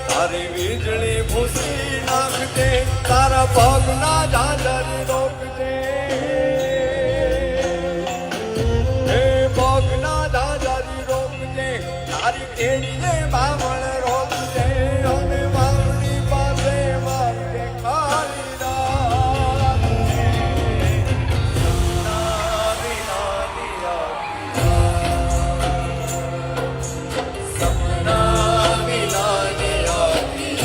તારી વીજળી ભૂસી નાખજે, તારા પગના ઝાંઝર રોકજે, હે પગના ઝાંઝર રોકજે, તારી કેડીએ બામણ રોકજે, અને બામણી પાસે મારજે ખાલી રાત. સપના વિનાની સપના વિનાની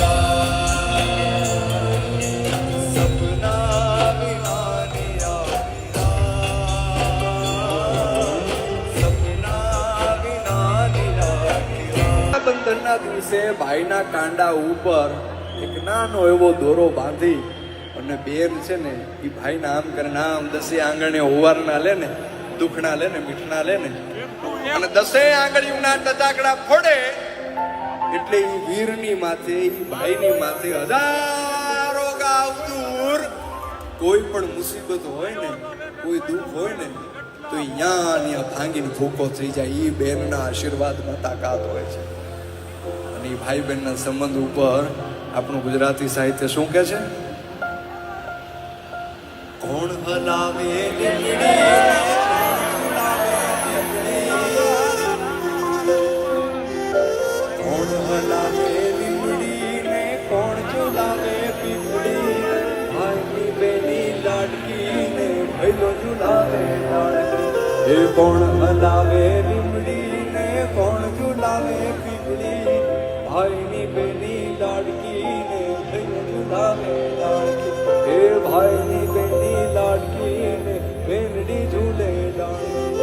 સપના વિનાની સપના વિનાની. બંધનના દિવસે ભાઈના કાંડા ઉપર એક નાનો એવો દોરો બાંધી અને બેન છે ને એ ભાઈના આમ કરે ને આમ દસે આંગણે હોવારના લે ને, દુખણા લે ને, મીઠણા લે ને, અને દસે આંગળીઓના ટચાકડા ફોડે એટલે એ વીરની માથે, એ ભાઈની માથે હજારો ગાવ દૂર કોઈ પણ મુસીબત હોય ને, કોઈ દુઃખ હોય ને, તો અહીંયા ભાંગીને ભૂકો થઈ જાય. એ બેનના આશીર્વાદમાં તાકાત હોય છે. અને એ ભાઈ બહેનના સંબંધ ઉપર આપણું ગુજરાતી સાહિત્ય શું કહે છે? કોણ હલાવે કોણ હલાવે લીમડીને, કોણ ઝુલાવે પીપળી, ભાઈની બેની લાડકીને ભૈલો ઝુલાવે લાડકી. હે કોણ હલાવે